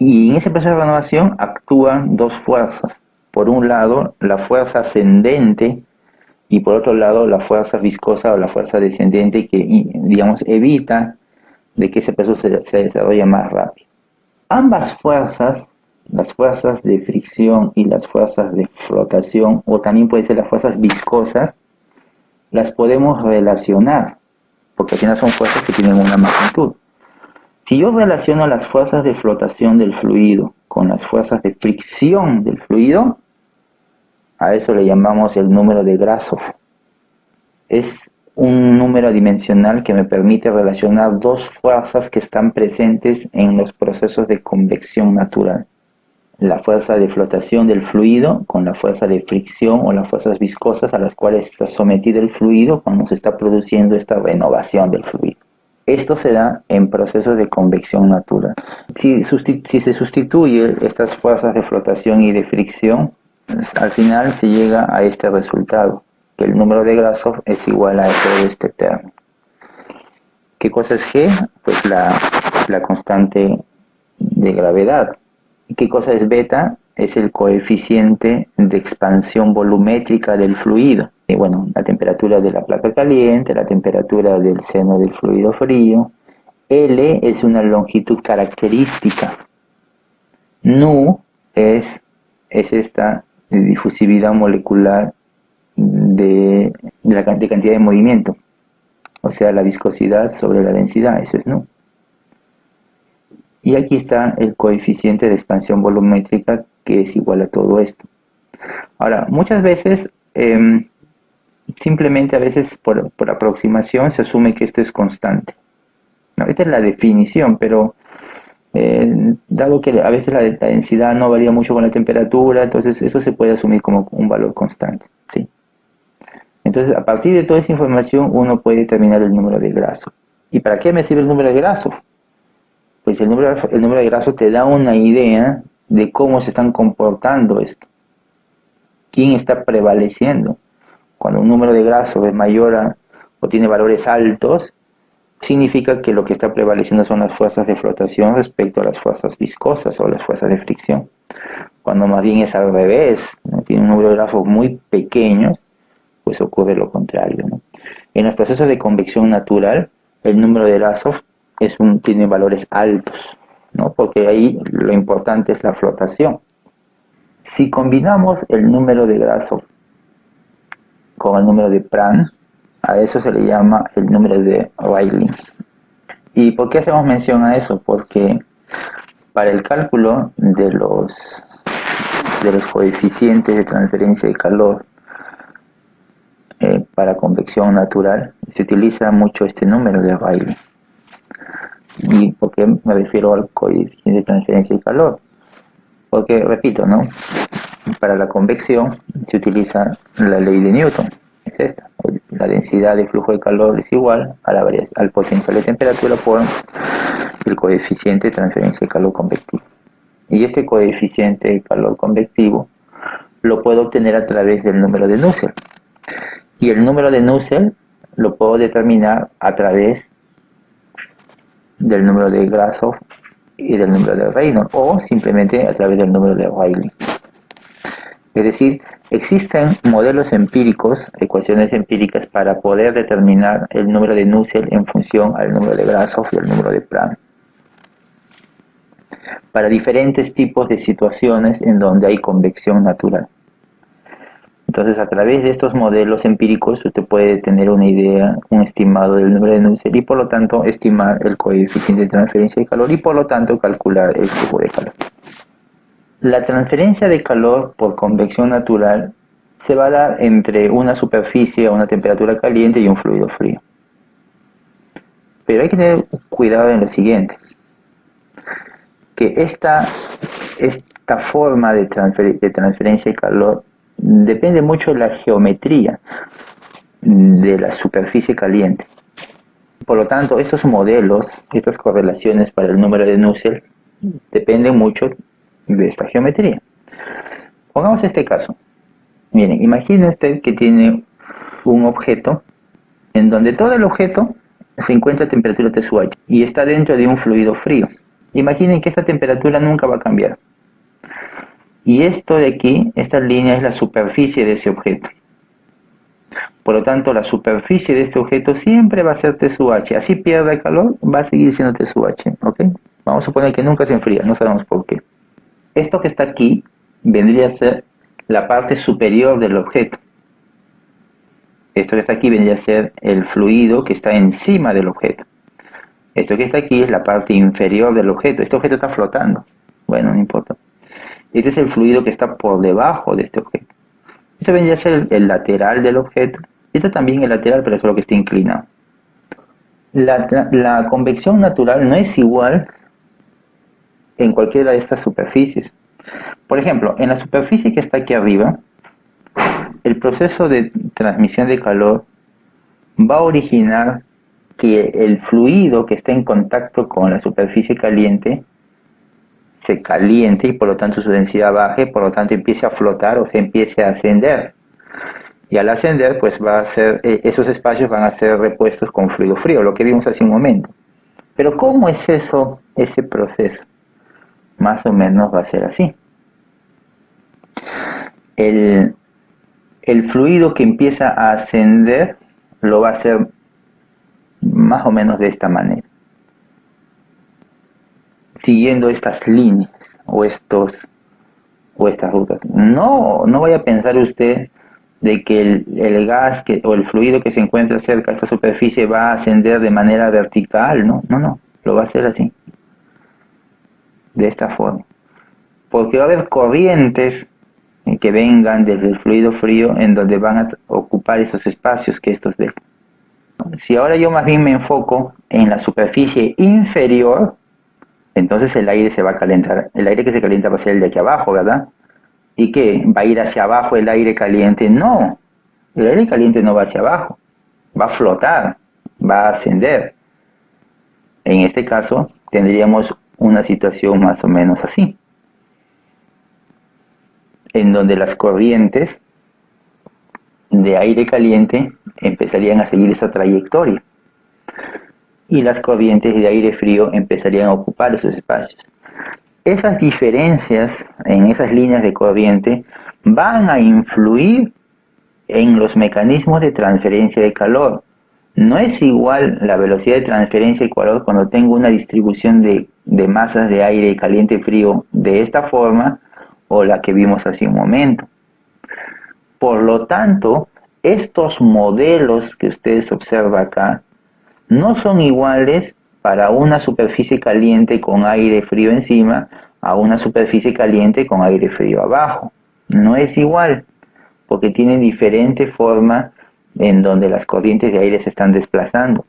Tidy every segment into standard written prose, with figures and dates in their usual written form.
Y en ese proceso de renovación actúan dos fuerzas. Por un lado, la fuerza ascendente y por otro lado, la fuerza viscosa o la fuerza descendente que, digamos, evita de que ese proceso se desarrolle más rápido. Ambas fuerzas, las fuerzas de fricción y las fuerzas de flotación, o también puede ser las fuerzas viscosas, las podemos relacionar, porque al final son fuerzas que tienen una magnitud. Si yo relaciono las fuerzas de flotación del fluido con las fuerzas de fricción del fluido, a eso le llamamos el número de Grasov. Es un número dimensional que me permite relacionar dos fuerzas que están presentes en los procesos de convección natural. La fuerza de flotación del fluido con la fuerza de fricción o las fuerzas viscosas a las cuales está sometido el fluido cuando se está produciendo esta renovación del fluido. Esto se da en procesos de convección natural. Si se sustituye estas fuerzas de flotación y de fricción, al final se llega a este resultado, que el número de Grasov es igual a todo este término. ¿Qué cosa es G? Pues la constante de gravedad. ¿Qué cosa es beta? Es el coeficiente de expansión volumétrica del fluido. Y bueno, la temperatura de la placa caliente, la temperatura del seno del fluido frío. L es una longitud característica. Nu es esta difusividad molecular de cantidad de movimiento. O sea, la viscosidad sobre la densidad, eso es nu. Y aquí está el coeficiente de expansión volumétrica que es igual a todo esto. Ahora, muchas veces, simplemente a veces por aproximación se asume que esto es constante. ¿No? Esta es la definición, pero dado que a veces la densidad no varía mucho con la temperatura, entonces eso se puede asumir como un valor constante. ¿Sí? Entonces, a partir de toda esa información, uno puede determinar el número de Grasov. ¿Y para qué me sirve el número de Grasov? Pues el número de Grasov te da una idea de cómo se están comportando esto. ¿Quién está prevaleciendo? Cuando un número de Grasov es mayor o tiene valores altos, significa que lo que está prevaleciendo son las fuerzas de flotación respecto a las fuerzas viscosas o las fuerzas de fricción. Cuando más bien es al revés, ¿no? Tiene un número de Grasov muy pequeño, pues ocurre lo contrario, ¿no? En los procesos de convección natural, el número de Grasov tiene valores altos, ¿no? Porque ahí lo importante es la flotación. Si combinamos el número de Grasov con el número de Prandtl, a eso se le llama el número de Rayleigh. ¿Y por qué hacemos mención a eso? Porque para el cálculo de los coeficientes de transferencia de calor para convección natural, se utiliza mucho este número de Rayleigh. ¿Y por qué me refiero al coeficiente de transferencia de calor? Porque, repito, ¿no? Para la convección se utiliza la ley de Newton, es esta. La densidad de flujo de calor es igual al potencial de temperatura por el coeficiente de transferencia de calor convectivo. Y este coeficiente de calor convectivo lo puedo obtener a través del número de Nusselt. Y el número de Nusselt lo puedo determinar a través del número de Grasov y del número de Reynolds, o simplemente a través del número de Rayleigh. Es decir, existen modelos empíricos, ecuaciones empíricas para poder determinar el número de Nusselt en función al número de Grasov y al número de Prandtl, para diferentes tipos de situaciones en donde hay convección natural. Entonces, a través de estos modelos empíricos, usted puede tener una idea, un estimado del número de Nusselt y por lo tanto estimar el coeficiente de transferencia de calor y por lo tanto calcular el flujo de calor. La transferencia de calor por convección natural se va a dar entre una superficie a una temperatura caliente y un fluido frío. Pero hay que tener cuidado en lo siguiente, que esta forma de transferencia de calor depende mucho de la geometría de la superficie caliente. Por lo tanto, estos modelos, estas correlaciones para el número de Nusselt dependen mucho de esta geometría. Pongamos este caso. Miren, imagine usted que tiene un objeto en donde todo el objeto se encuentra a temperatura T sub H y está dentro de un fluido frío. Imaginen que esta temperatura nunca va a cambiar. Y esto de aquí, esta línea es la superficie de ese objeto. Por lo tanto, la superficie de este objeto siempre va a ser T sub H. Así pierda el calor, va a seguir siendo T sub H. ¿Ok? Vamos a suponer que nunca se enfría, no sabemos por qué. Esto que está aquí vendría a ser la parte superior del objeto. Esto que está aquí vendría a ser el fluido que está encima del objeto. Esto que está aquí es la parte inferior del objeto. Este objeto está flotando. Bueno, no importa. Este es el fluido que está por debajo de este objeto. Esto vendría a ser el lateral del objeto. Esto también es lateral, pero solo que está inclinado. La convección natural no es igual en cualquiera de estas superficies. Por ejemplo, en la superficie que está aquí arriba, el proceso de transmisión de calor va a originar que el fluido que está en contacto con la superficie caliente se caliente y por lo tanto su densidad baje, por lo tanto empiece a flotar o se empiece a ascender. Y al ascender, pues va a ser, esos espacios van a ser repuestos con fluido frío, lo que vimos hace un momento. Pero ¿cómo es eso, ese proceso? Más o menos va a ser así. El fluido que empieza a ascender lo va a hacer más o menos de esta manera, siguiendo estas líneas o estas rutas. No vaya a pensar usted de que el gas o el fluido que se encuentra cerca de esta superficie va a ascender de manera vertical, no, lo va a hacer así, de esta forma, porque va a haber corrientes que vengan desde el fluido frío en donde van a ocupar esos espacios que estos dejan. Si ahora yo más bien me enfoco en la superficie inferior, entonces el aire se va a calentar. El aire que se calienta va a ser el de aquí abajo, ¿verdad? ¿Y qué? ¿Va a ir hacia abajo el aire caliente? No, el aire caliente no va hacia abajo, va a flotar, va a ascender. En este caso tendríamos una situación más o menos así, en donde las corrientes de aire caliente empezarían a seguir esa trayectoria y las corrientes de aire frío empezarían a ocupar esos espacios. Esas diferencias en esas líneas de corriente van a influir en los mecanismos de transferencia de calor. No es igual la velocidad de transferencia de calor cuando tengo una distribución de masas de aire caliente y frío de esta forma o la que vimos hace un momento. Por lo tanto, estos modelos que ustedes observan acá no son iguales para una superficie caliente con aire frío encima a una superficie caliente con aire frío abajo. No es igual, porque tienen diferente forma en donde las corrientes de aire se están desplazando.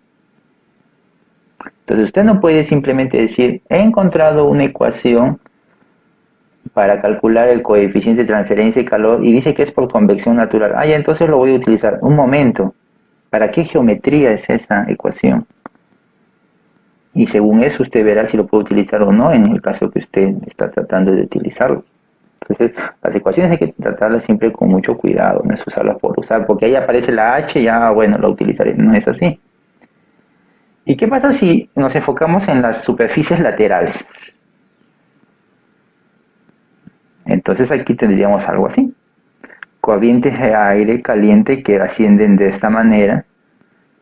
Entonces usted no puede simplemente decir, he encontrado una ecuación para calcular el coeficiente de transferencia de calor y dice que es por convección natural. Ya, entonces lo voy a utilizar. Un momento, ¿para qué geometría es esa ecuación? Y según eso usted verá si lo puede utilizar o no en el caso que usted está tratando de utilizarlo. Entonces, las ecuaciones hay que tratarlas siempre con mucho cuidado, no es usarlas por usar, porque ahí aparece la H, ya bueno, lo utilizaré. No es así. ¿Y qué pasa si nos enfocamos en las superficies laterales? Entonces aquí tendríamos algo así. Corrientes de aire caliente que ascienden de esta manera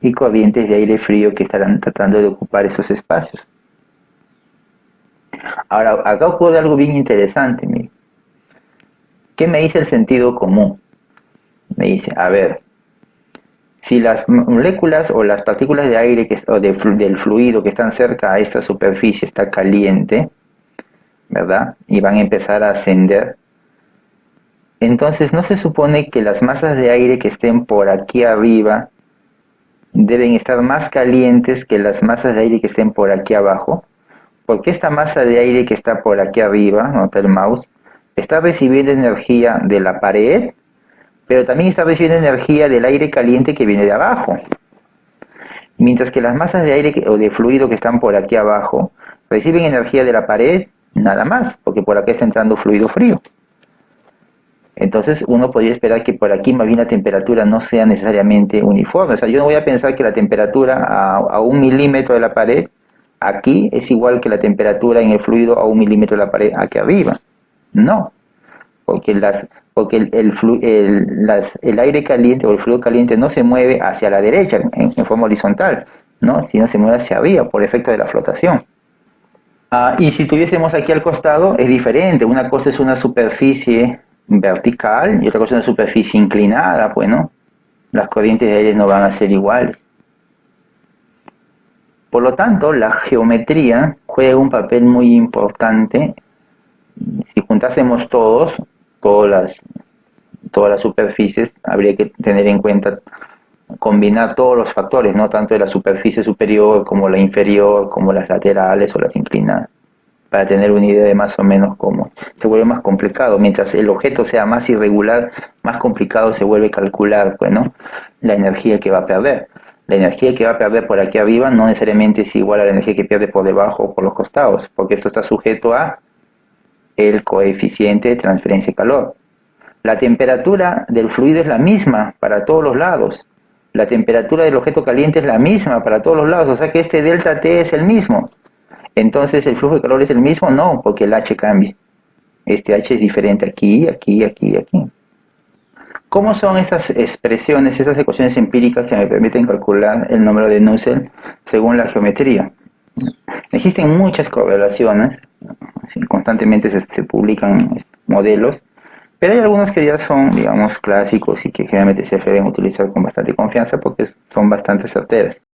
y corrientes de aire frío que estarán tratando de ocupar esos espacios. Ahora, acá ocurre algo bien interesante, mire. ¿Qué me dice el sentido común? Me dice, a ver, si las moléculas o las partículas de aire del fluido que están cerca a esta superficie está caliente, ¿verdad? Y van a empezar a ascender. Entonces, ¿no se supone que las masas de aire que estén por aquí arriba deben estar más calientes que las masas de aire que estén por aquí abajo? Porque esta masa de aire que está por aquí arriba, nota el mouse, está recibiendo energía de la pared, pero también está recibiendo energía del aire caliente que viene de abajo. Mientras que las masas de aire o de fluido que están por aquí abajo reciben energía de la pared nada más, porque por acá está entrando fluido frío. Entonces uno podría esperar que por aquí más bien la temperatura no sea necesariamente uniforme. O sea, yo no voy a pensar que la temperatura a 1 milímetro de la pared aquí es igual que la temperatura en el fluido a 1 milímetro de la pared aquí arriba. No, porque el aire caliente o el fluido caliente no se mueve hacia la derecha en forma horizontal, ¿no? Sino se mueve hacia arriba por efecto de la flotación. Y si tuviésemos aquí al costado, es diferente. Una cosa es una superficie vertical y otra cosa es una superficie inclinada, pues, ¿no? Las corrientes de aire no van a ser iguales. Por lo tanto, la geometría juega un papel muy importante. Si juntásemos todas las superficies, habría que tener en cuenta combinar todos los factores, no tanto de la superficie superior como la inferior, como las laterales o las inclinadas, para tener una idea de más o menos cómo se vuelve más complicado. Mientras el objeto sea más irregular, más complicado se vuelve calcular, pues, ¿no? La energía que va a perder. La energía que va a perder por aquí arriba no necesariamente es igual a la energía que pierde por debajo o por los costados, porque esto está sujeto a el coeficiente de transferencia de calor. La temperatura del fluido es la misma para todos los lados. La temperatura del objeto caliente es la misma para todos los lados, o sea que este delta T es el mismo. Entonces, ¿el flujo de calor es el mismo? No, porque el H cambia. Este H es diferente aquí, aquí, aquí, aquí. ¿Cómo son estas expresiones, esas ecuaciones empíricas que me permiten calcular el número de Nusselt según la geometría? Existen muchas correlaciones, constantemente se publican modelos, pero hay algunos que ya son, digamos, clásicos y que generalmente se suelen utilizar con bastante confianza porque son bastante certeras.